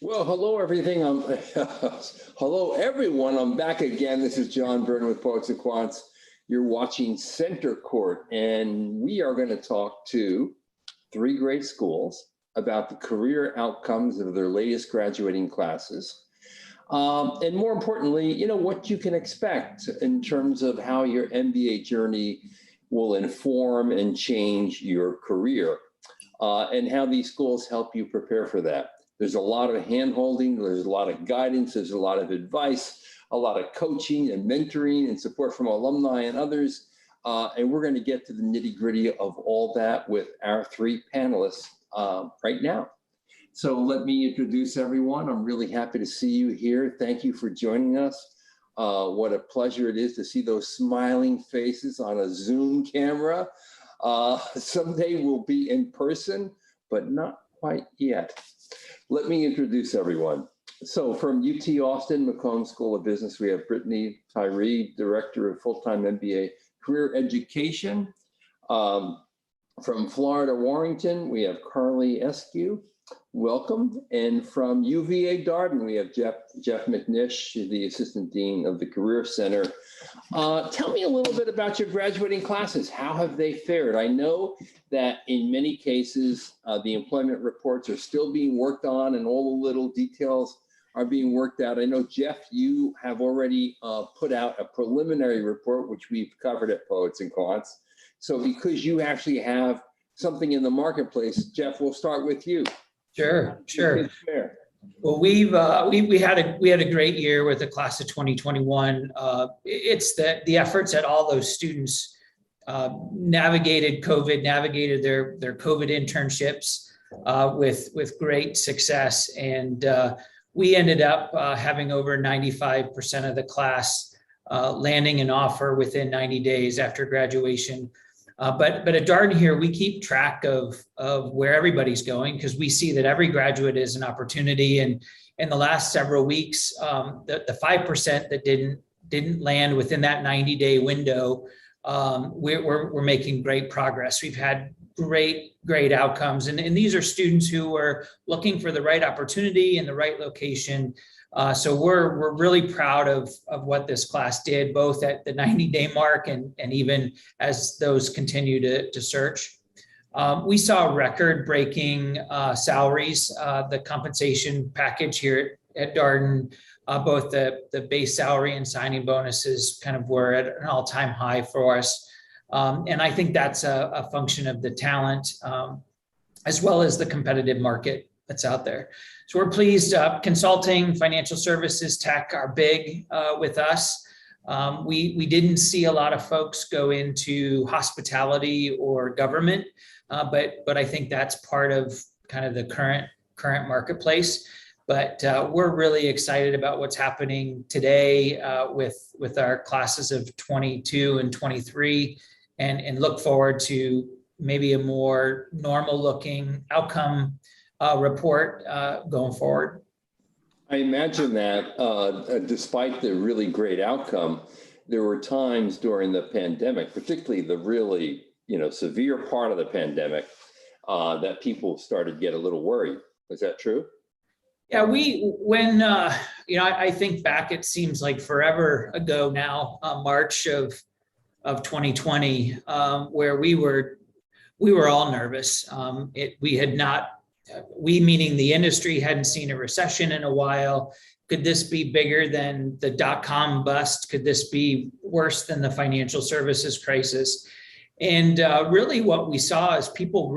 Well, hello, everything. Hello, everyone. I'm back again. This is John Byrne with Poets and Quants. You're watching Center Court, and we are going to talk to three great schools about the career outcomes of their latest graduating classes. And more importantly, what you can expect in terms of how your MBA journey will inform and change your career, and how these schools help you prepare for that. There's a lot of hand-holding, there's a lot of guidance, there's a lot of advice, a lot of coaching and mentoring and support from alumni and others. And we're going to get to the nitty-gritty of all that with our three panelists right now. So let me introduce everyone. I'm really happy to see you here. Thank you for joining us. What a pleasure it is to see those smiling faces on a Zoom camera. Someday we'll be in person, but not quite yet. Let me introduce everyone. So from UT Austin, McCombs School of Business, we have Brittany Tyree, Director of Full-Time MBA Career Education. From Florida, Warrington, we have Carly Eskew. Welcome. And from UVA Darden, we have Jeff McNish, the Assistant Dean of the Career Center. Tell me a little bit about your graduating classes. How have they fared? I know that in many cases, the employment reports are still being worked on and all the little details are being worked out. I know, Jeff, you have already put out a preliminary report, which we've covered at Poets and Quants. So because you actually have something in the marketplace, Jeff, we'll start with you. Sure. Well, we had a great year with the class of 2021. It's the efforts that all those students navigated COVID, navigated their COVID internships with great success, and we ended up having over 95% of the class landing an offer within 90 days after graduation. But at Darden here, we keep track of where everybody's going, because we see that every graduate is an opportunity. And in the last several weeks, the 5% that didn't land within that 90-day window, we're making great progress. We've had great outcomes, and these are students who are looking for the right opportunity in the right location. So we're really proud of what this class did, both at the 90-day mark and even as those continue to search. We saw record-breaking salaries. The compensation package here at Darden, both the base salary and signing bonuses kind of were at an all-time high for us. And I think that's a function of the talent, as well as the competitive market that's out there. So we're pleased. Consulting, financial services, tech are big with us. We didn't see a lot of folks go into hospitality or government, but I think that's part of kind of the current marketplace. But we're really excited about what's happening today with our classes of 22 and 23, and look forward to maybe a more normal looking outcome report going forward. I imagine that despite the really great outcome, there were times during the pandemic, particularly the really severe part of the pandemic, that people started to get a little worried. Is that true? Yeah, I think back, it seems like forever ago now, March of 2020, where we were all nervous. We, meaning the industry, hadn't seen a recession in a while. Could this be bigger than the dot-com bust? Could this be worse than the financial services crisis? And really what we saw is people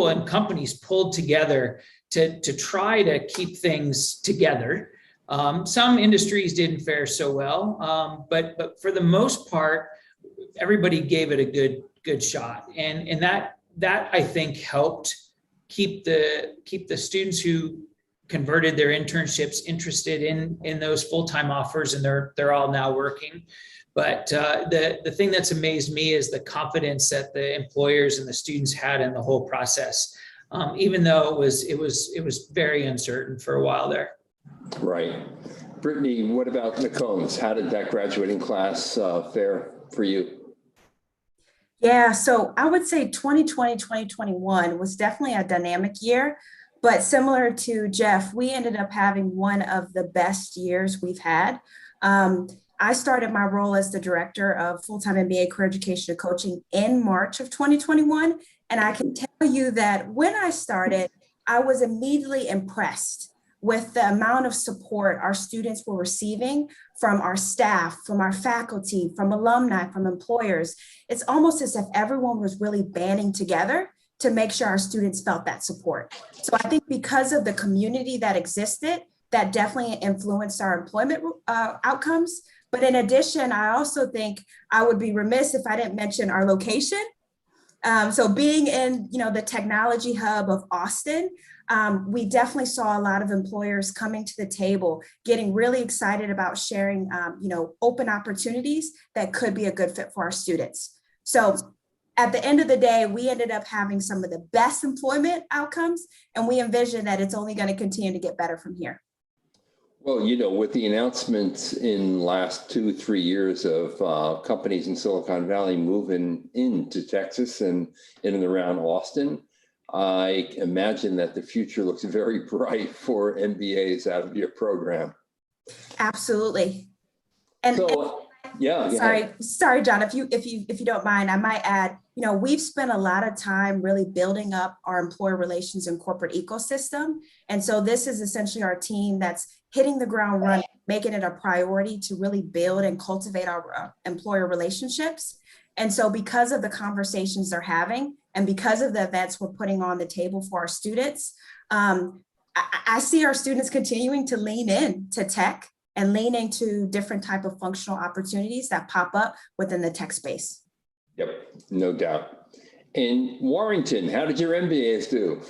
and companies pulled together to try to keep things together. Some industries didn't fare so well, but for the most part, everybody gave it a good shot. And that I think helped keep the students who converted their internships interested in those full-time offers, and they're all now working. But the thing that's amazed me is the confidence that the employers and the students had in the whole process, even though it was very uncertain for a while there. Right. Brittany, what about McCombs? How did that graduating class fare for you? Yeah, so I would say 2020, 2021 was definitely a dynamic year. But similar to Jeff, we ended up having one of the best years we've had. I started my role as the director of full-time MBA career education and coaching in March of 2021. And I can tell you that when I started, I was immediately impressed with the amount of support our students were receiving from our staff, from our faculty, from alumni, from employers. It's almost as if everyone was really banding together to make sure our students felt that support. So I think because of the community that existed, that definitely influenced our employment outcomes. But in addition, I also think I would be remiss if I didn't mention our location. So being in, the technology hub of Austin, we definitely saw a lot of employers coming to the table, getting really excited about sharing, open opportunities that could be a good fit for our students. So at the end of the day, we ended up having some of the best employment outcomes, and we envision that it's only going to continue to get better from here. Well, with the announcements in last 2-3 years of companies in Silicon Valley moving into Texas and in and around Austin, I imagine that the future looks very bright for MBAs out of your program. Absolutely. And so, yeah. Sorry, John, if you don't mind, I might add, we've spent a lot of time really building up our employer relations and corporate ecosystem. And so this is essentially our team that's hitting the ground running, making it a priority to really build and cultivate our employer relationships. And so because of the conversations they're having and because of the events we're putting on the table for our students, I see our students continuing to lean in to tech and lean into different type of functional opportunities that pop up within the tech space. Yep, no doubt. In Warrington, how did your MBAs do?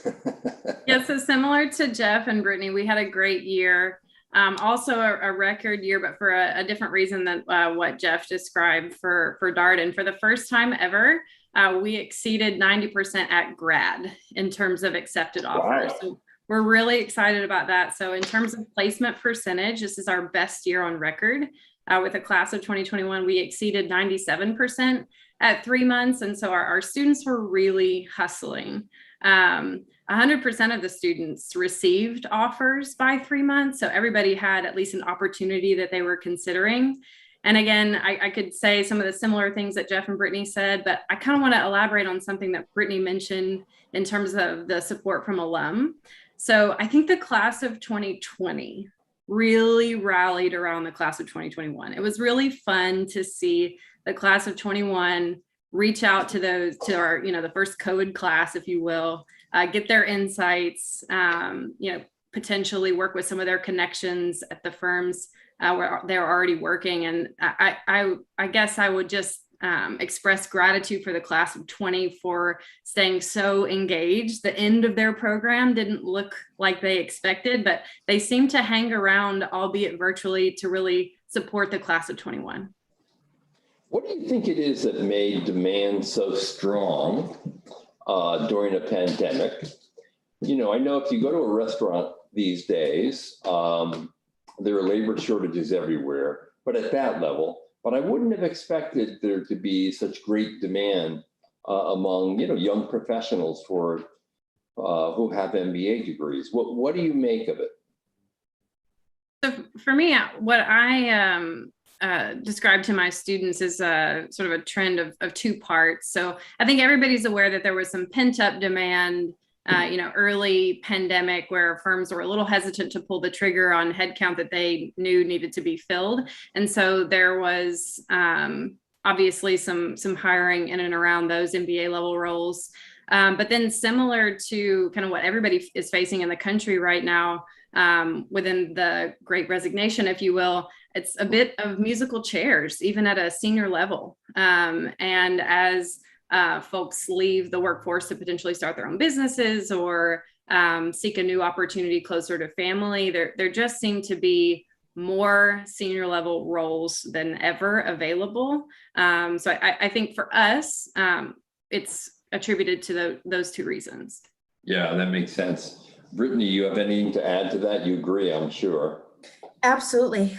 Yeah, so similar to Jeff and Brittany, we had a great year. Also a record year, but for a different reason than what Jeff described for Darden. For the first time ever, we exceeded 90% at grad in terms of accepted offers. Wow. So we're really excited about that. So in terms of placement percentage, this is our best year on record. With the class of 2021, we exceeded 97% at 3 months. And so our students were really hustling. 100% of the students received offers by 3 months. So everybody had at least an opportunity that they were considering. And again, I could say some of the similar things that Jeff and Brittany said, but I kind of want to elaborate on something that Brittany mentioned in terms of the support from alum. So I think the class of 2020 really rallied around the class of 2021. It was really fun to see the class of 21 reach out to our, the first COVID class, if you will, get their insights, potentially work with some of their connections at the firms where they're already working. And I guess I would just express gratitude for the class of 20 for staying so engaged. The end of their program didn't look like they expected, but they seemed to hang around, albeit virtually, to really support the class of 21. What do you think it is that made demand so strong during a pandemic? I know if you go to a restaurant these days, there are labor shortages everywhere, but at that level. But I wouldn't have expected there to be such great demand among young professionals for who have MBA degrees. What do you make of it? So for me, what I describe to my students is sort of a trend of two parts. So I think everybody's aware that there was some pent up demand, early pandemic where firms were a little hesitant to pull the trigger on headcount that they knew needed to be filled. And so there was obviously some hiring in and around those MBA level roles. But then similar to kind of what everybody is facing in the country right now, within the Great Resignation, if you will, it's a bit of musical chairs, even at a senior level. And as folks leave the workforce to potentially start their own businesses or seek a new opportunity closer to family, there just seem to be more senior level roles than ever available. So I think for us, it's attributed to those two reasons. Yeah, that makes sense. Brittany, you have anything to add to that? You agree, I'm sure. Absolutely.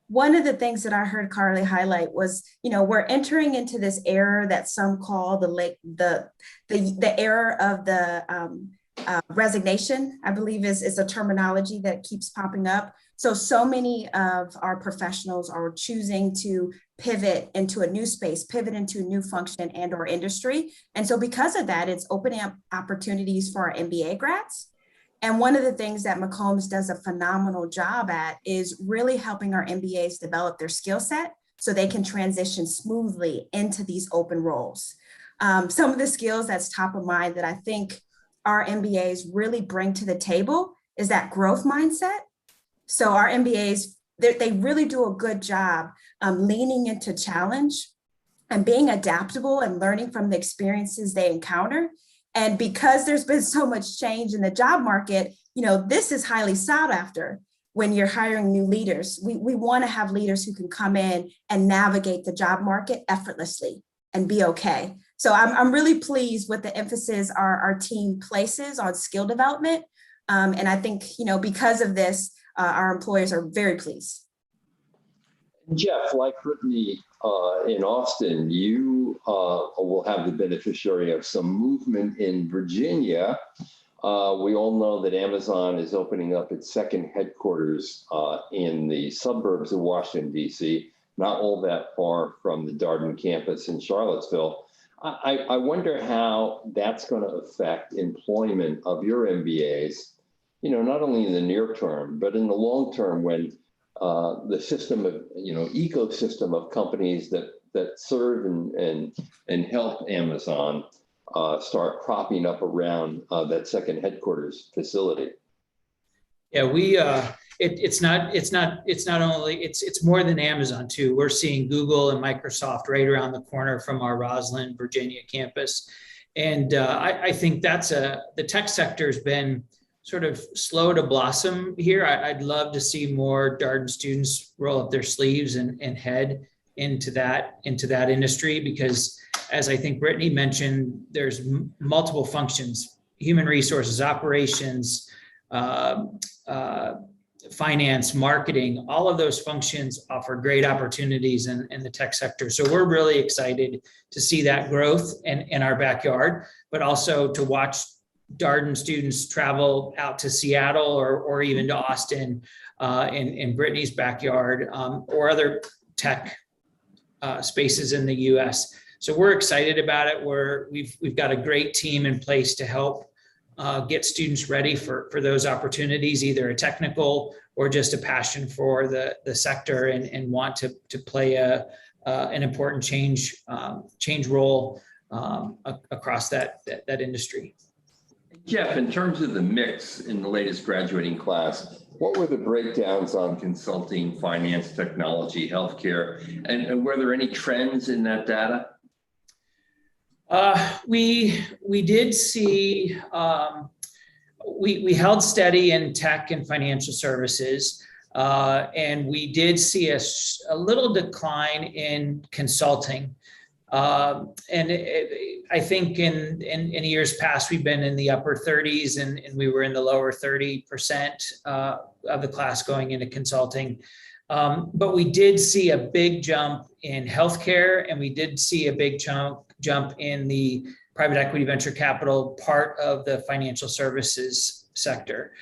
One of the things that I heard Carly highlight was, we're entering into this era that some call the era of the resignation, I believe is a terminology that keeps popping up. So many of our professionals are choosing to pivot into a new space, pivot into a new function and or industry. And so because of that, it's opening up opportunities for our MBA grads. And one of the things that McCombs does a phenomenal job at is really helping our MBAs develop their skill set so they can transition smoothly into these open roles. Some of the skills that's top of mind that I think our MBAs really bring to the table is that growth mindset. So our MBAs, they really do a good job leaning into challenge and being adaptable and learning from the experiences they encounter. And because there's been so much change in the job market, this is highly sought after when you're hiring new leaders. We want to have leaders who can come in and navigate the job market effortlessly and be okay. So I'm really pleased with the emphasis our team places on skill development. And I think, because of this, our employers are very pleased. Jeff, like Brittany in Austin, you will have the beneficiary of some movement in Virginia. We all know that Amazon is opening up its second headquarters in the suburbs of Washington, D.C., not all that far from the Darden campus in Charlottesville. I wonder how that's going to affect employment of your MBAs, not only in the near term, but in the long term when the system of, ecosystem of companies that serve and help Amazon start cropping up around that second headquarters facility. Yeah, it's more than Amazon too. We're seeing Google and Microsoft right around the corner from our Roslyn, Virginia campus. And I think the tech sector has been sort of slow to blossom here. I'd love to see more Darden students roll up their sleeves and head into that industry, because as I think Brittany mentioned, there's multiple functions: human resources, operations, finance, marketing. All of those functions offer great opportunities in the tech sector. So we're really excited to see that growth in our backyard, but also to watch Darden students travel out to Seattle or even to Austin in Brittany's backyard, or other tech spaces in the US. So we're excited about it. We've got a great team in place to help get students ready for those opportunities, either a technical or just a passion for the sector and want to play an important change role across that industry. Jeff, in terms of the mix in the latest graduating class, what were the breakdowns on consulting, finance, technology, healthcare, and were there any trends in that data? We did see, we held steady in tech and financial services, and we did see a little decline in consulting. I think in years past, we've been in the upper 30s and we were in the lower 30% of the class going into consulting. But we did see a big jump in healthcare, and we did see a big jump in the private equity venture capital part of the financial services sector.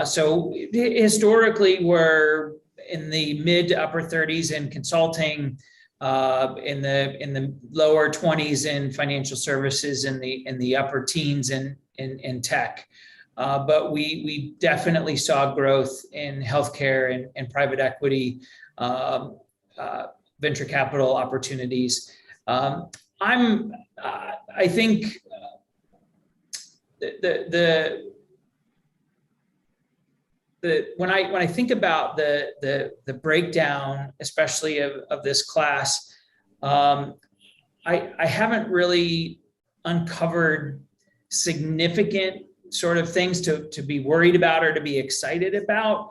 So historically, we're in the mid to upper 30s in consulting, in the lower 20s in financial services, in the upper teens in tech. But we definitely saw growth in healthcare and private equity, venture capital opportunities. I think when I think about the breakdown, especially of this class, I haven't really uncovered significant sort of things to be worried about or to be excited about.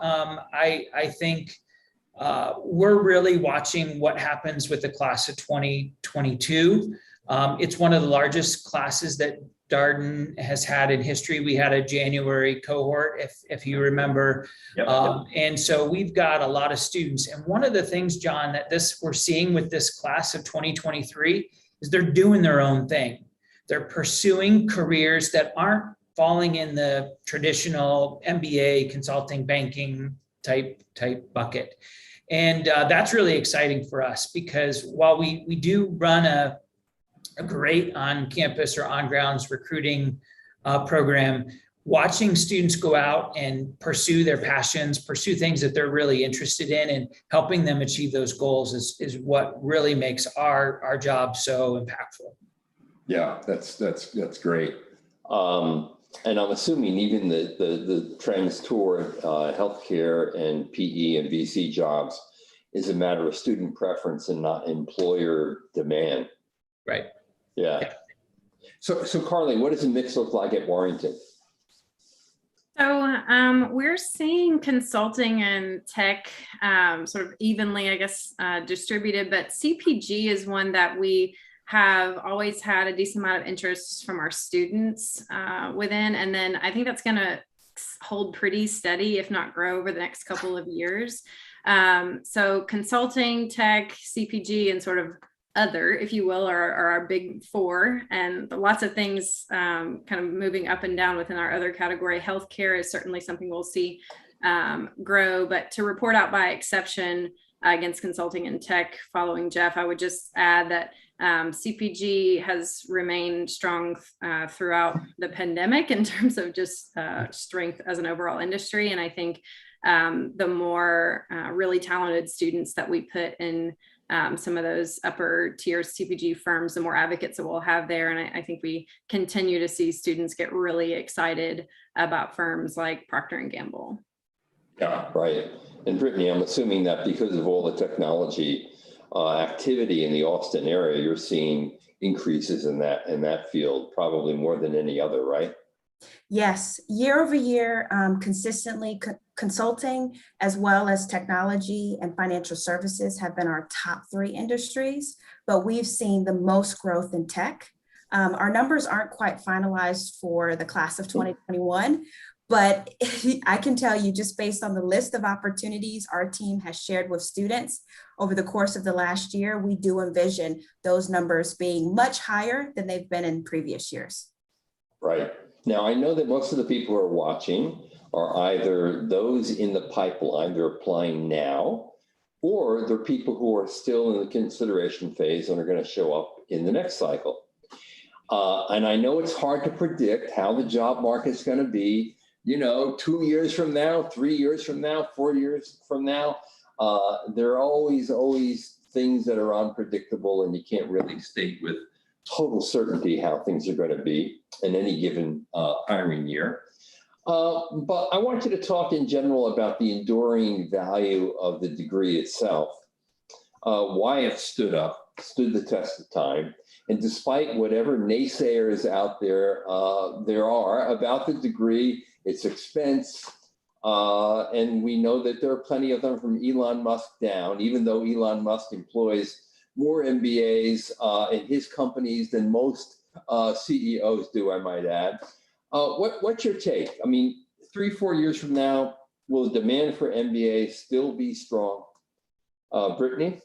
I think we're really watching what happens with the class of 2022. It's one of the largest classes that Darden has had in history. We had a January cohort, if you remember. Yep. And so we've got a lot of students. And one of the things, John, that we're seeing with this class of 2023 is they're doing their own thing. They're pursuing careers that aren't falling in the traditional MBA consulting banking type bucket. And that's really exciting for us, because while we do run a great on-campus or on-grounds recruiting program, watching students go out and pursue their passions, pursue things that they're really interested in, and helping them achieve those goals is what really makes our job so impactful. Yeah, that's great. And I'm assuming even the trends toward healthcare and PE and VC jobs is a matter of student preference and not employer demand. Right. Yeah. So Carly, what does the mix look like at Warrington? So we're seeing consulting and tech sort of evenly, I guess, distributed, but CPG is one that we have always had a decent amount of interest from our students within. And then I think that's going to hold pretty steady, if not grow, over the next couple of years. So consulting, tech, CPG, and sort of other, if you will, are our big four, and lots of things kind of moving up and down within our other category. Healthcare is certainly something we'll see grow, but to report out by exception against consulting and tech following Jeff, I would just add that CPG has remained strong throughout the pandemic in terms of just strength as an overall industry. And I think the more really talented students that we put in some of those upper tier CPG firms, the more advocates that we'll have there. And I think we continue to see students get really excited about firms like Procter & Gamble. Yeah, right. And Brittany, I'm assuming that because of all the technology activity in the Austin area, you're seeing increases in that field, probably more than any other, right? Yes, year over year, consistently consulting as well as technology and financial services have been our top three industries, but we've seen the most growth in tech. Our numbers aren't quite finalized for the class of 2021, but I can tell you, just based on the list of opportunities our team has shared with students over the course of the last year, we do envision those numbers being much higher than they've been in previous years. Right. Now, I know that most of the people who are watching are either those in the pipeline, they're applying now, or they're people who are still in the consideration phase and are going to show up in the next cycle. And I know it's hard to predict how the job market's going to be, 2 years from now, 3 years from now, 4 years from now. There are always things that are unpredictable, and you can't really state with total certainty how things are going to be in any given hiring year. But I want you to talk in general about the enduring value of the degree itself, why it stood the test of time. And despite whatever naysayers out there are about the degree, its expense, and we know that there are plenty of them from Elon Musk down, even though Elon Musk employs more MBAs in his companies than most CEOs do, I might add. What's your take? I mean, 3-4 years from now, will the demand for MBAs still be strong? Brittany?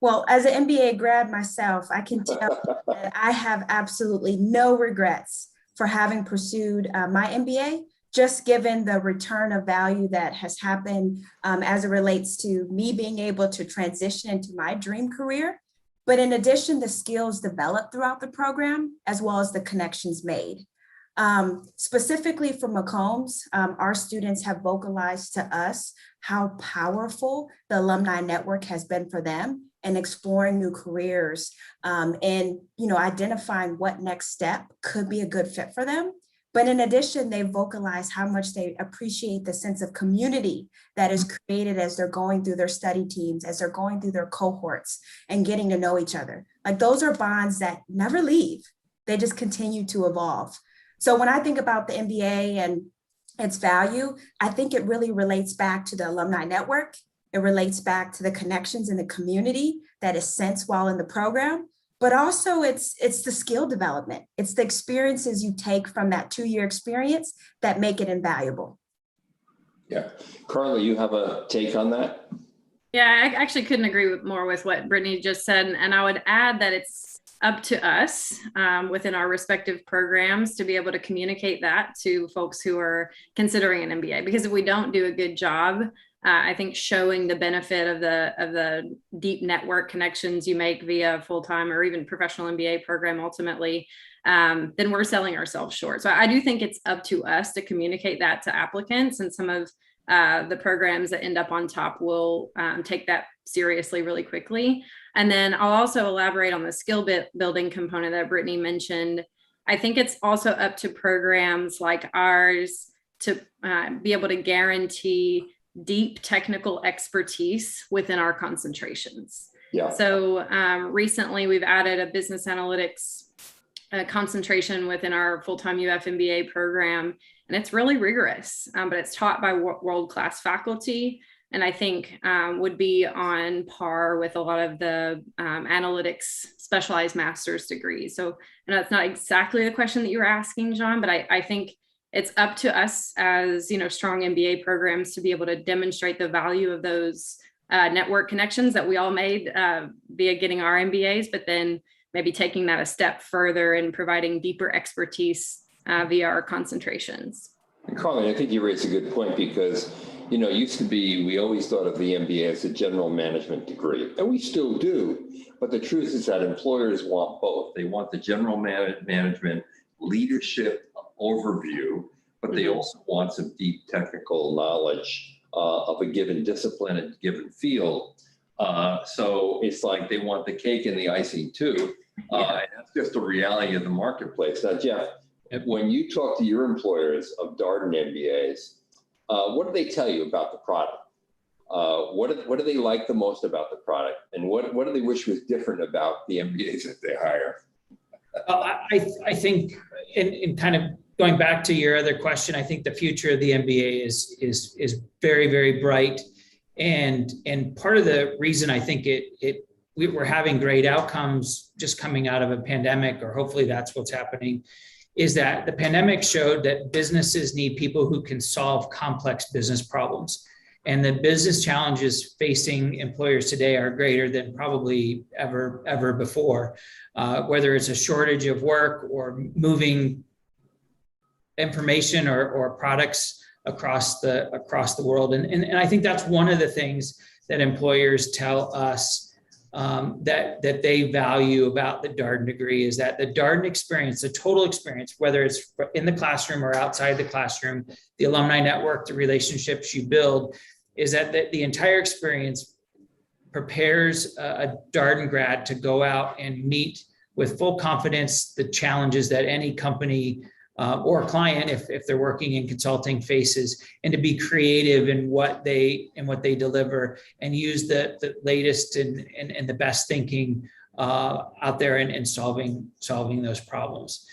Well, as an MBA grad myself, I can tell that I have absolutely no regrets for having pursued my MBA, just given the return of value that has happened as it relates to me being able to transition into my dream career. But in addition, the skills developed throughout the program, as well as the connections made. Specifically for McCombs, our students have vocalized to us how powerful the alumni network has been for them in exploring new careers and identifying what next step could be a good fit for them. But in addition, they vocalize how much they appreciate the sense of community that is created as they're going through their study teams, as they're going through their cohorts and getting to know each other. Like, those are bonds that never leave. They just continue to evolve. So when I think about the MBA and its value, I think it really relates back to the alumni network. It relates back to the connections in the community that is sensed while in the program. But also it's the skill development. It's the experiences you take from that 2-year experience that make it invaluable. Yeah. Carly, you have a take on that? Yeah, I actually couldn't agree more with what Brittany just said. And I would add that it's up to us within our respective programs to be able to communicate that to folks who are considering an MBA. Because if we don't do a good job, I think showing the benefit of the deep network connections you make via full-time or even professional MBA program ultimately, then we're selling ourselves short. So I do think it's up to us to communicate that to applicants, and some of the programs that end up on top will take that seriously really quickly. And then I'll also elaborate on the skill building component that Brittany mentioned. I think it's also up to programs like ours to be able to guarantee deep technical expertise within our concentrations. Yeah. So recently we've added a business analytics concentration within our full-time UF MBA program, and it's really rigorous, but it's taught by world-class faculty, and I think would be on par with a lot of the analytics specialized master's degrees. So I know that's not exactly the question that you were asking, John, but I think it's up to us as, strong MBA programs to be able to demonstrate the value of those network connections that we all made via getting our MBAs, but then maybe taking that a step further and providing deeper expertise via our concentrations. And Carly, I think you raised a good point, because, it used to be, we always thought of the MBA as a general management degree, and we still do. But the truth is that employers want both. They want the general management leadership overview, but they also want some deep technical knowledge of a given discipline and given field. So it's like they want the cake and the icing too. And that's just the reality of the marketplace. Now, Jeff, when you talk to your employers of Darden MBAs, what do they tell you about the product? What do they like the most about the product? And what do they wish was different about the MBAs that they hire? I think, in kind of going back to your other question, I think the future of the MBA is very, very bright. And part of the reason I think we're having great outcomes just coming out of a pandemic, or hopefully that's what's happening, is that the pandemic showed that businesses need people who can solve complex business problems. And the business challenges facing employers today are greater than probably ever before, whether it's a shortage of work or moving information or products across the world. And I think that's one of the things that employers tell us that they value about the Darden degree, is that the Darden experience, the total experience, whether it's in the classroom or outside the classroom, the alumni network, the relationships you build, is that the entire experience prepares a Darden grad to go out and meet with full confidence the challenges that any company or client, if they're working in consulting, faces, and to be creative in what they deliver, and use the latest and the best thinking out there in solving those problems.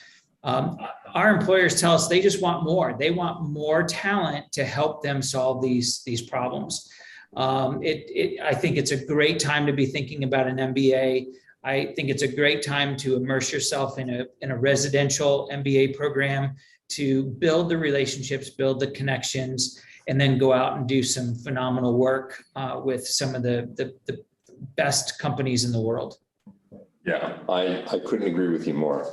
Our employers tell us they just want more. They want more talent to help them solve these problems. I think it's a great time to be thinking about an MBA. I think it's a great time to immerse yourself in a residential MBA program, to build the relationships, build the connections, and then go out and do some phenomenal work with some of the best companies in the world. Yeah, I couldn't agree with you more.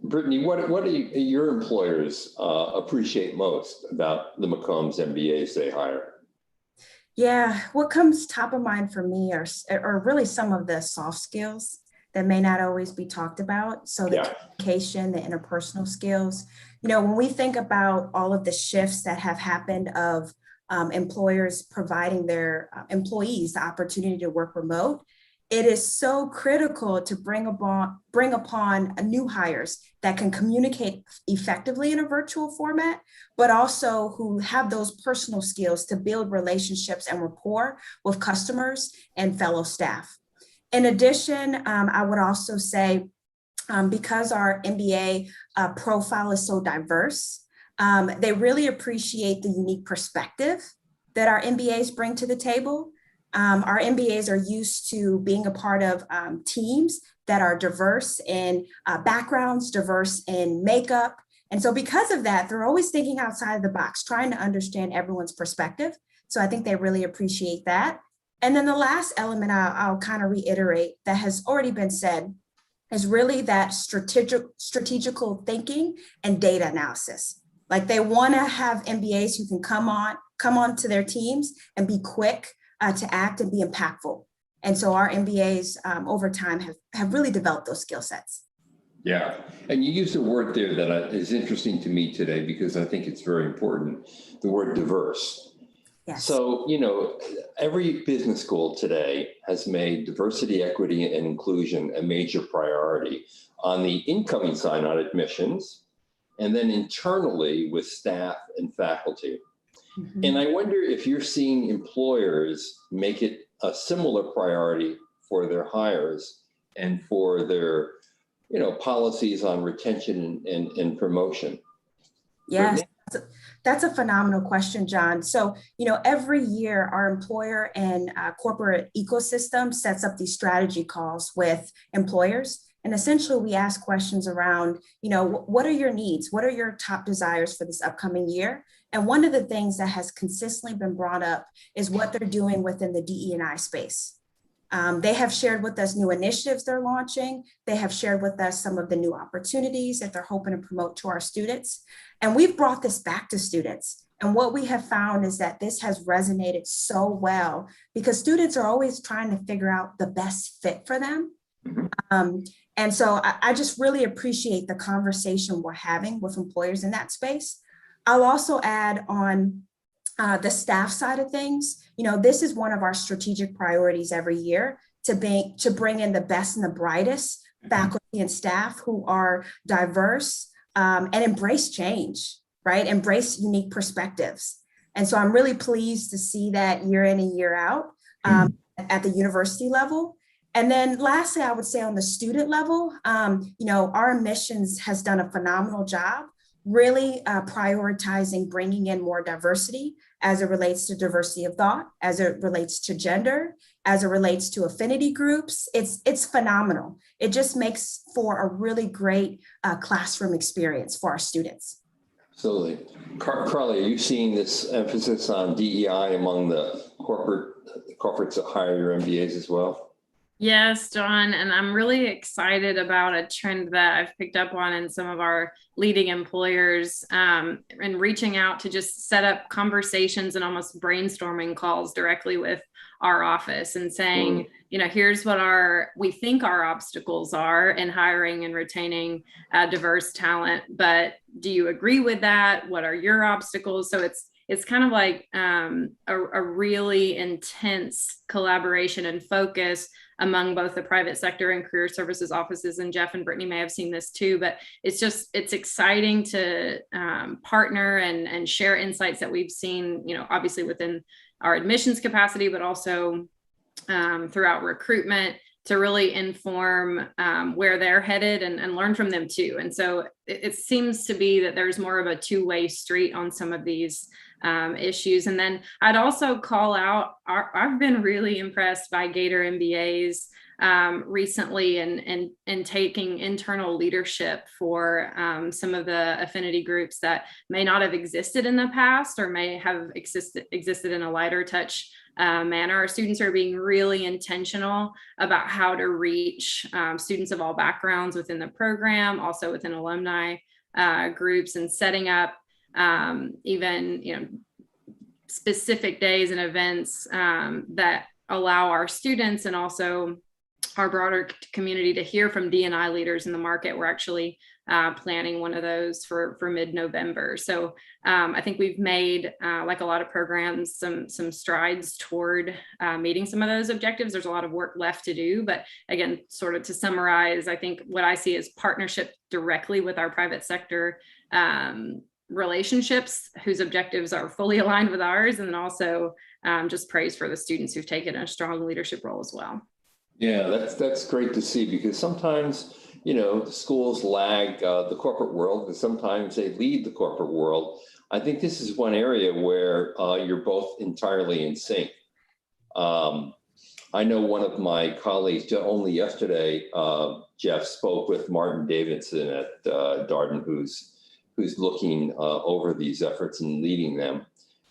Brittany, what do your employers appreciate most about the McCombs MBAs they hire? Yeah, what comes top of mind for me are really some of the soft skills that may not always be talked about. So the communication, the interpersonal skills. When we think about all of the shifts that have happened of employers providing their employees the opportunity to work remote, it is so critical to bring upon new hires that can communicate effectively in a virtual format, but also who have those personal skills to build relationships and rapport with customers and fellow staff. In addition, I would also say, because our MBA profile is so diverse, they really appreciate the unique perspective that our MBAs bring to the table. Our MBAs are used to being a part of teams that are diverse in backgrounds, diverse in makeup. And so because of that, they're always thinking outside of the box, trying to understand everyone's perspective. So I think they really appreciate that. And then the last element I'll kind of reiterate that has already been said is really that strategical thinking and data analysis. Like they want to have MBAs who can come on to their teams and be quick to act and be impactful. And so our MBAs over time have really developed those skill sets. Yeah, and you used a word there that is interesting to me today because I think it's very important, the word diverse. Yes. So, every business school today has made diversity, equity, and inclusion a major priority on the incoming side on admissions, and then internally with staff and faculty. Mm-hmm. And I wonder if you're seeing employers make it a similar priority for their hires and for their policies on retention and promotion. Yes, that's a phenomenal question, John. So, every year our employer and corporate ecosystem sets up these strategy calls with employers. And essentially we ask questions around, what are your needs? What are your top desires for this upcoming year? And one of the things that has consistently been brought up is what they're doing within the DE&I space. They have shared with us new initiatives they're launching. They have shared with us some of the new opportunities that they're hoping to promote to our students. And we've brought this back to students. And what we have found is that this has resonated so well because students are always trying to figure out the best fit for them. And so I just really appreciate the conversation we're having with employers in that space. I'll also add on the staff side of things. This is one of our strategic priorities every year to bring in the best and the brightest faculty and staff who are diverse and embrace change, right? Embrace unique perspectives. And so I'm really pleased to see that year in and year out at the university level. And then lastly, I would say on the student level, our admissions has done a phenomenal job really prioritizing bringing in more diversity as it relates to diversity of thought, as it relates to gender, as it relates to affinity groups. It's phenomenal. It just makes for a really great classroom experience for our students. Absolutely. Carly, are you seeing this emphasis on DEI among the corporates that hire your MBAs as well? Yes, John, and I'm really excited about a trend that I've picked up on in some of our leading employers and reaching out to just set up conversations and almost brainstorming calls directly with our office and saying, here's what we think our obstacles are in hiring and retaining diverse talent, but do you agree with that? What are your obstacles? So it's kind of like a really intense collaboration and focus among both the private sector and career services offices. And Jeff and Brittany may have seen this too, but it's exciting to partner and share insights that we've seen, obviously within our admissions capacity, but also throughout recruitment to really inform where they're headed and learn from them too. And so it seems to be that there's more of a two-way street on some of these issues. And then I'd also call out, I've been really impressed by Gator MBAs recently and taking internal leadership for some of the affinity groups that may not have existed in the past or may have existed in a lighter touch manner. Our students are being really intentional about how to reach students of all backgrounds within the program, also within alumni groups, and setting up even specific days and events that allow our students and also our broader community to hear from D&I leaders in the market. We're actually planning one of those for mid-November. So I think we've made, like a lot of programs, some strides toward meeting some of those objectives. There's a lot of work left to do, but again, sort of to summarize, I think what I see is partnership directly with our private sector relationships whose objectives are fully aligned with ours, and then also just praise for the students who've taken a strong leadership role as well. Yeah, that's great to see, because sometimes, the schools lag the corporate world, but sometimes they lead the corporate world. I think this is one area where you're both entirely in sync. I know one of my colleagues, only yesterday, Jeff spoke with Martin Davidson at Darden, who's looking over these efforts and leading them.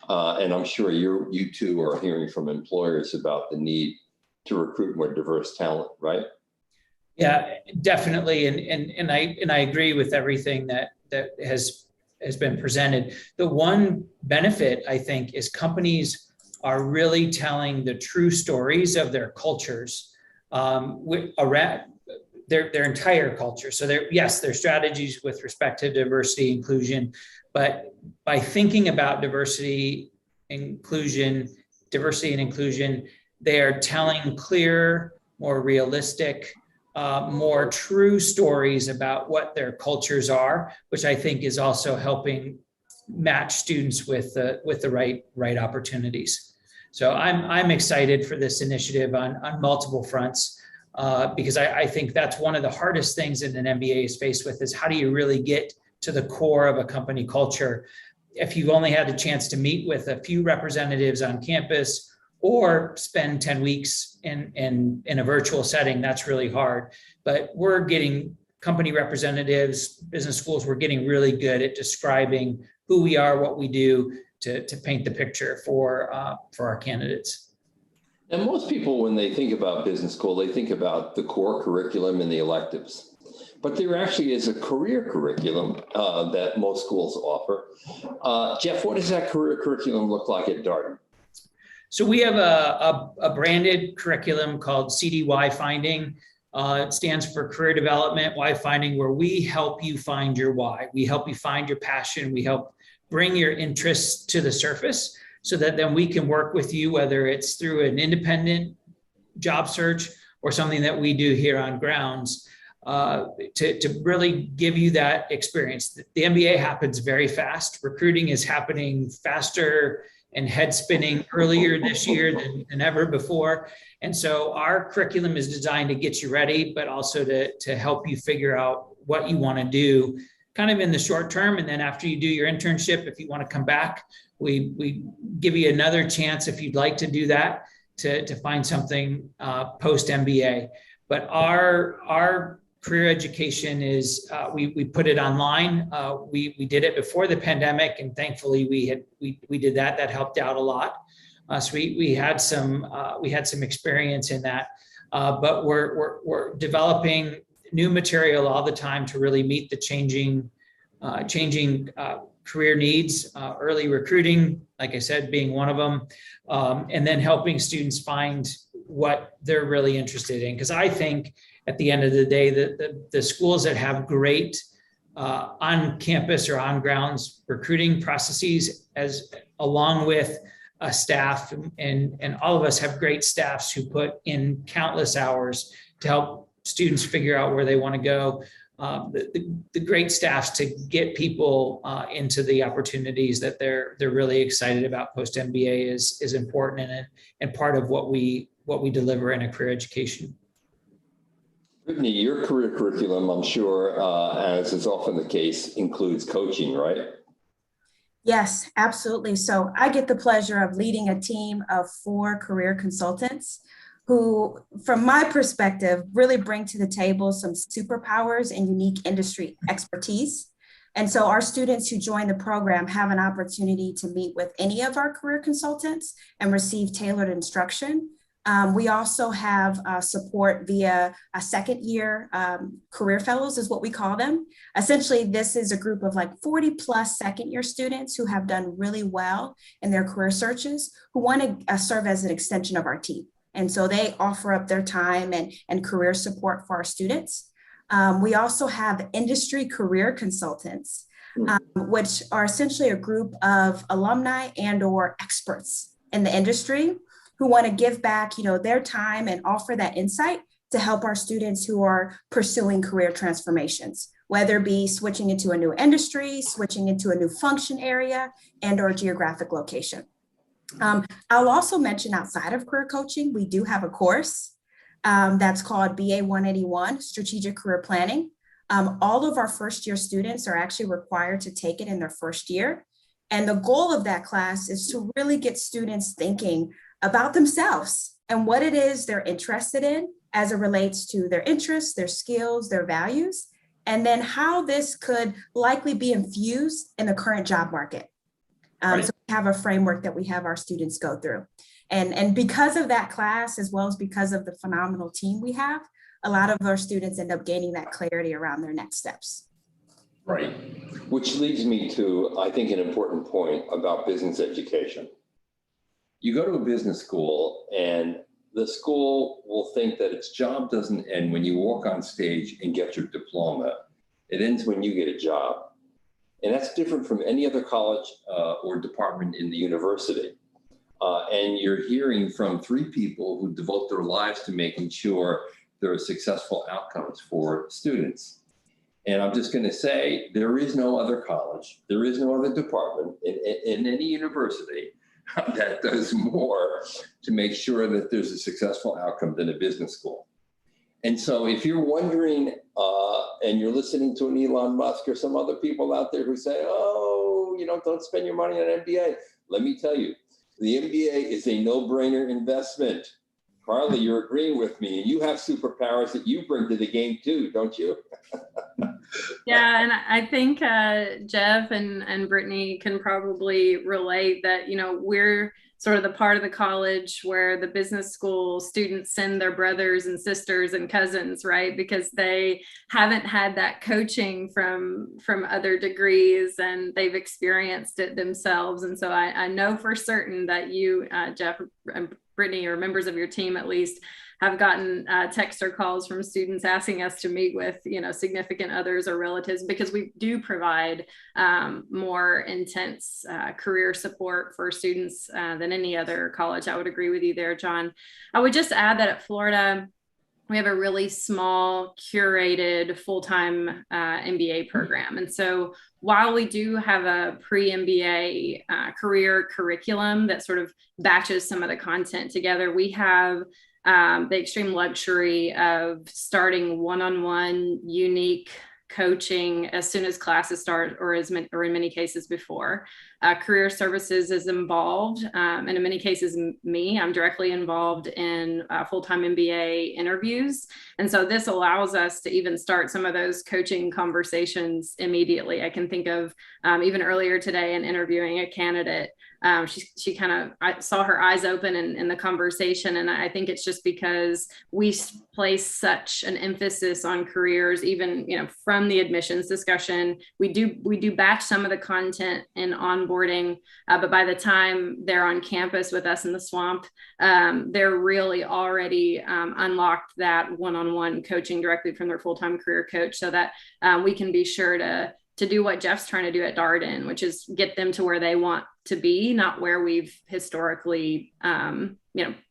And I'm sure you two are hearing from employers about the need to recruit more diverse talent, right? Yeah, definitely. And I agree with everything that has been presented. The one benefit, I think, is companies are really telling the true stories of their cultures, around their entire culture. So yes, their strategies with respect to diversity, inclusion, but by thinking about diversity and inclusion, they are telling clear, more realistic, more true stories about what their cultures are, which I think is also helping match students with the right opportunities. So I'm excited for this initiative on multiple fronts, because I think that's one of the hardest things that an MBA is faced with, is how do you really get to the core of a company culture? If you've only had a chance to meet with a few representatives on campus or spend 10 weeks in a virtual setting, that's really hard. But we're getting company representatives, business schools, we're getting really good at describing who we are, what we do, to paint the picture for our candidates. And most people, when they think about business school, they think about the core curriculum and the electives. But there actually is a career curriculum that most schools offer. Jeff, what does that career curriculum look like at Darden? So we have a branded curriculum called CDY Finding. It stands for Career Development Why Finding, where we help you find your why. We help you find your passion. We help bring your interests to the surface so that then we can work with you, whether it's through an independent job search or something that we do here on grounds, to really give you that experience. The MBA happens very fast. Recruiting is happening faster and head spinning earlier this year than ever before. And so our curriculum is designed to get you ready, but also to help you figure out what you want to do kind of in the short term. And then after you do your internship, if you want to come back, we give you another chance, if you'd like to do that, to find something post MBA. But our career education is, we put it online. We did it before the pandemic, and thankfully we did that. That helped out a lot. So we had some experience in that. But we're developing new material all the time to really meet the changing career needs. Early recruiting, like I said, being one of them, and then helping students find what they're really interested in. Because I think at the end of the day, the schools that have great on campus or on grounds recruiting processes, along with a staff, and all of us have great staffs who put in countless hours to help students figure out where they want to go. The great staffs to get people into the opportunities that they're really excited about post MBA is important, and part of what we deliver in a career education. Brittany, your career curriculum, I'm sure, as is often the case, includes coaching, right? Yes, absolutely. So I get the pleasure of leading a team of 4 career consultants who, from my perspective, really bring to the table some superpowers and unique industry expertise. And so our students who join the program have an opportunity to meet with any of our career consultants and receive tailored instruction. We also have support via a second year career fellows is what we call them. Essentially, this is a group of like 40 plus second year students who have done really well in their career searches, who want to serve as an extension of our team. And so they offer up their time and career support for our students. We also have industry career consultants, which are essentially a group of alumni and or experts in the industry who want to give back, their time and offer that insight to help our students who are pursuing career transformations, whether it be switching into a new industry, switching into a new function area, and or geographic location. I'll also mention, outside of career coaching, we do have a course that's called BA 181, Strategic Career Planning. All of our first year students are actually required to take it in their first year. And the goal of that class is to really get students thinking about themselves and what it is they're interested in as it relates to their interests, their skills, their values, and then how this could likely be infused in the current job market. Right. So we have a framework that we have our students go through. And because of that class, as well as because of the phenomenal team we have, a lot of our students end up gaining that clarity around their next steps. Right. Which leads me to, I think, an important point about business education. You go to a business school and the school will think that its job doesn't end when you walk on stage and get your diploma. It ends when you get a job. And that's different from any other college or department in the university. And you're hearing from three people who devote their lives to making sure there are successful outcomes for students. And I'm just going to say, there is no other college, there is no other department in any university that does more to make sure that there's a successful outcome than a business school. And so if you're wondering, and you're listening to an Elon Musk or some other people out there who say, oh, don't spend your money on an MBA. Let me tell you, the MBA is a no-brainer investment. Carly, you're agreeing with me, and you have superpowers that you bring to the game too, don't you? Yeah, and I think Jeff and Brittany can probably relate that, we're sort of the part of the college where the business school students send their brothers and sisters and cousins, right? Because they haven't had that coaching from other degrees and they've experienced it themselves. And so I know for certain that you, Jeff and Brittany, or members of your team at least, have gotten texts or calls from students asking us to meet with, significant others or relatives, because we do provide more intense career support for students than any other college. I would agree with you there, John. I would just add that at Florida, we have a really small, curated, full-time MBA program. And so while we do have a pre-MBA career curriculum that sort of batches some of the content together, we have the extreme luxury of starting one-on-one unique coaching as soon as classes start, or in many cases before. Career services is involved, and in many cases I'm directly involved in full-time MBA interviews. And so this allows us to even start some of those coaching conversations immediately. I can think of even earlier today in interviewing a candidate, she I saw her eyes open in the conversation. And I think it's just because we place such an emphasis on careers, even, from the admissions discussion. We do batch some of the content in onboarding, but by the time they're on campus with us in the swamp, they're really already unlocked that one-on-one coaching directly from their full-time career coach, so that we can be sure to do what Jeff's trying to do at Darden, which is get them to where they want to be, not where we've historically,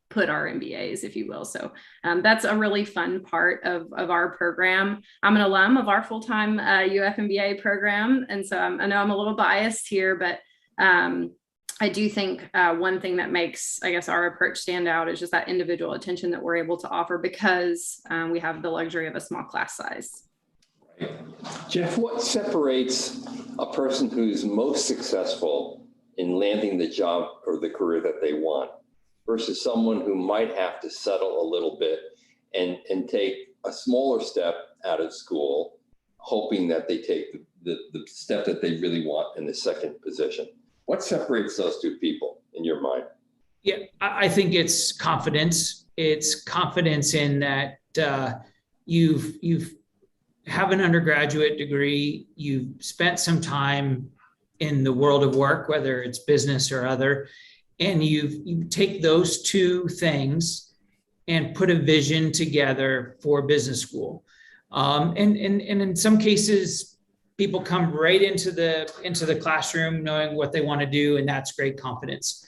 put our MBAs, if you will. So that's a really fun part of our program. I'm an alum of our full-time UF MBA program. And so I know I'm a little biased here, but I do think one thing that makes, I guess, our approach stand out is just that individual attention that we're able to offer, because we have the luxury of a small class size. Jeff, what separates a person who's most successful in landing the job or the career that they want versus someone who might have to settle a little bit and take a smaller step out of school, hoping that they take the step that they really want in the second position? What separates those two people in your mind? Yeah, I think it's confidence. It's confidence in that you've have an undergraduate degree, you've spent some time in the world of work, whether it's business or other, and you take those two things and put a vision together for business school. And in some cases, people come right into the classroom knowing what they want to do, and that's great confidence.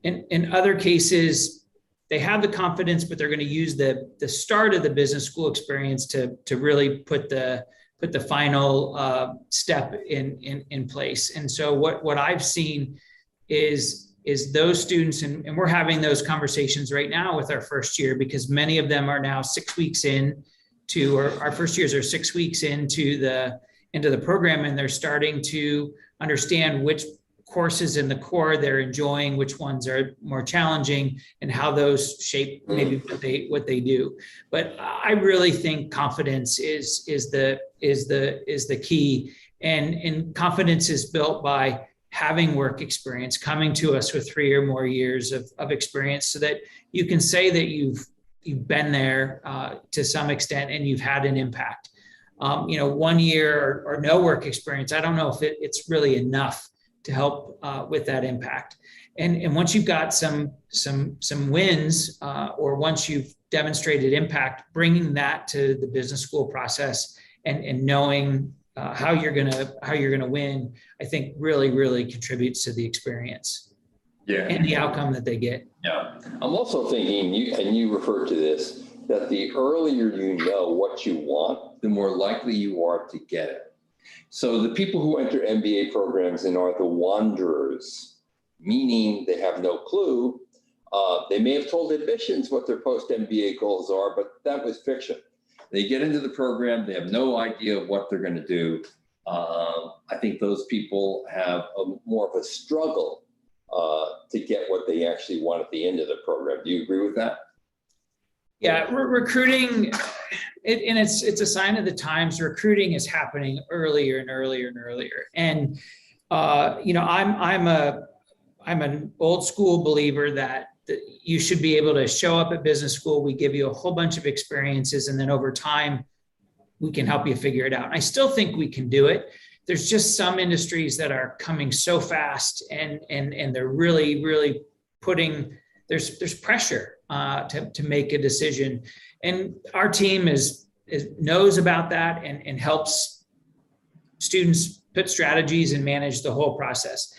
In other cases, they have the confidence, but they're going to use the start of the business school experience to really put the final step in place. And so what I've seen is those students, and we're having those conversations right now with our first year, because many of them are now 6 weeks in to, or our first years are 6 weeks into the program, and they're starting to understand which courses in the core they're enjoying, which ones are more challenging, and how those shape maybe what they do. But I really think confidence is the key, and confidence is built by having work experience, coming to us with 3 or more years of experience, so that you can say that been there to some extent and you've had an impact. 1 year or no work experience, I don't know if it's really enough to help with that impact. And once you've got some wins, or once you've demonstrated impact, bringing that to the business school process and knowing how you're gonna win, I think really contributes to the experience. Yeah. And the outcome that they get. Yeah. I'm also thinking, you referred to this, that the earlier you know what you want, the more likely you are to get it. So the people who enter MBA programs and are the wanderers, meaning they have no clue, they may have told admissions what their post-MBA goals are, but that was fiction. They get into the program, they have no idea of what they're going to do. I think those people have more of a struggle to get what they actually want at the end of the program. Do you agree with that? Yeah, recruiting, and it's a sign of the times. Recruiting is happening earlier and earlier and earlier. And I'm an old school believer that you should be able to show up at business school. We give you a whole bunch of experiences, and then over time, we can help you figure it out. And I still think we can do it. There's just some industries that are coming so fast, and they're really putting, there's pressure to make a decision. And our team knows about that and helps students put strategies and manage the whole process.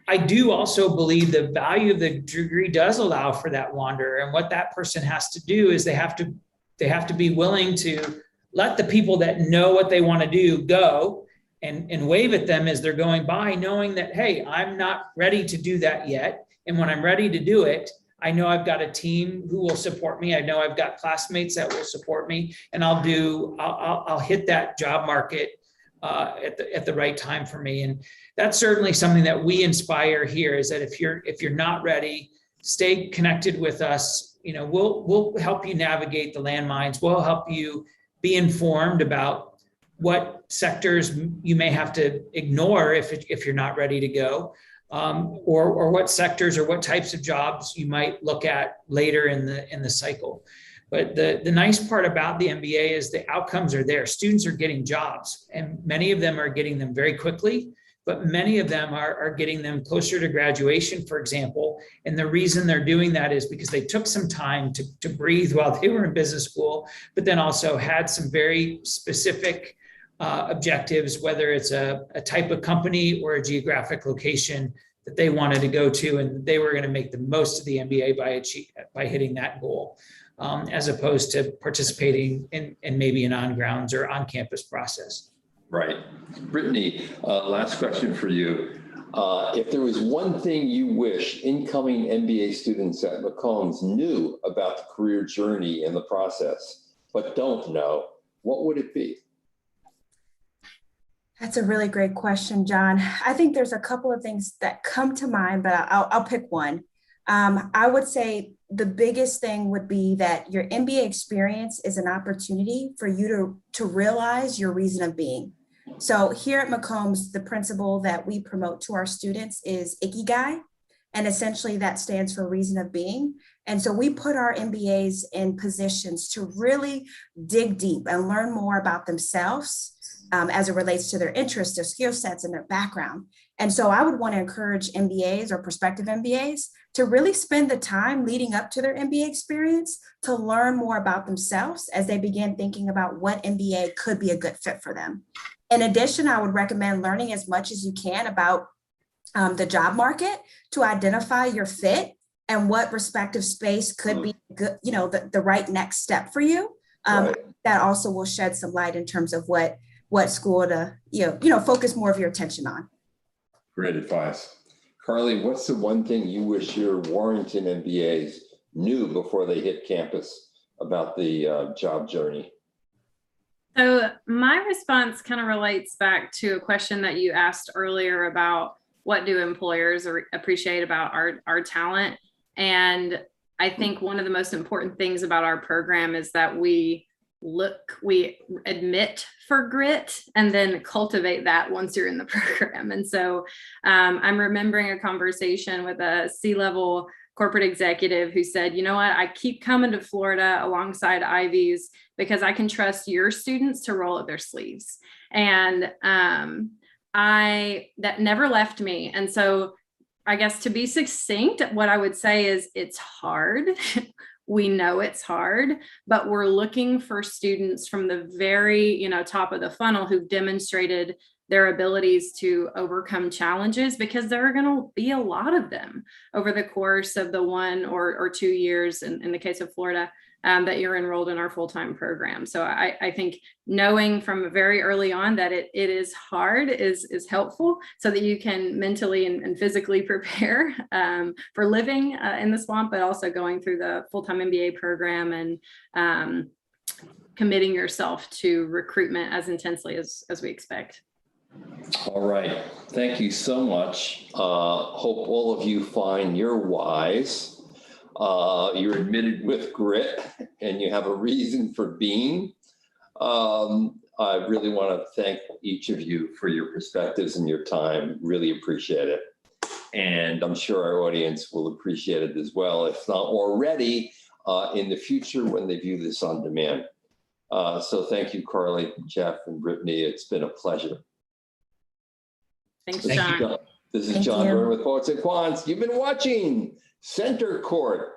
I do also believe the value of the degree does allow for that wander. And what that person has to do is they have to be willing to let the people that know what they want to do go and wave at them as they're going by, knowing that, hey, I'm not ready to do that yet. And when I'm ready to do it, I know I've got a team who will support me. I know I've got classmates that will support me, and I'll hit that job market at the right time for me. And that's certainly something that we inspire here, is that if you're not ready, stay connected with us. We'll help you navigate the landmines. We'll help you be informed about what sectors you may have to ignore if you're not ready to go, or what sectors or what types of jobs you might look at later in the cycle. But the nice part about the MBA is the outcomes are there. Students are getting jobs, and many of them are getting them very quickly, but many of them are getting them closer to graduation, for example. And the reason they're doing that is because they took some time to breathe while they were in business school, but then also had some very specific objectives, whether it's a type of company or a geographic location that they wanted to go to, and they were going to make the most of the MBA by hitting that goal, as opposed to participating in maybe an on-grounds or on-campus process. Right. Brittany, last question for you. If there was one thing you wish incoming MBA students at McCombs knew about the career journey and the process, but don't know, what would it be? That's a really great question, John. I think there's a couple of things that come to mind, but I'll pick one. I would say the biggest thing would be that your MBA experience is an opportunity for you to realize your reason of being. So here at McCombs, the principle that we promote to our students is Ikigai, and essentially that stands for reason of being. And so we put our MBAs in positions to really dig deep and learn more about themselves as it relates to their interests, their skill sets, and their background. And so I would want to encourage MBAs or prospective MBAs to really spend the time leading up to their MBA experience to learn more about themselves as they begin thinking about what MBA could be a good fit for them. In addition, I would recommend learning as much as you can about the job market to identify your fit and what respective space could be good, the right next step for you. Right. That also will shed some light in terms of what school to focus more of your attention on. Great advice. Carly, what's the one thing you wish your Warrington MBAs knew before they hit campus about the job journey? So my response kind of relates back to a question that you asked earlier about what do employers appreciate about our talent. And I think one of the most important things about our program is that we admit for grit and then cultivate that once you're in the program. And so I'm remembering a conversation with a C-level corporate executive who said, you know what, I keep coming to Florida alongside Ivies because I can trust your students to roll up their sleeves. And that never left me. And so I guess to be succinct, what I would say is it's hard. We know it's hard, but we're looking for students from the very, top of the funnel who've demonstrated their abilities to overcome challenges, because there are going to be a lot of them over the course of the 1 or 2 years, in the case of Florida, that you're enrolled in our full-time program. So I think knowing from very early on that it is hard is helpful, so that you can mentally and physically prepare for living in the swamp, but also going through the full-time MBA program and committing yourself to recruitment as intensely as we expect. All right. Thank you so much. Hope all of you find your whys. You're admitted with grit and you have a reason for being. I really want to thank each of you for your perspectives and your time. Really appreciate it. And I'm sure our audience will appreciate it as well, if not already, in the future when they view this on demand. So thank you, Carly, Jeff, and Brittany. It's been a pleasure. Thanks, John. This is John Byrne with Poets and Quants. You've been watching Center Court.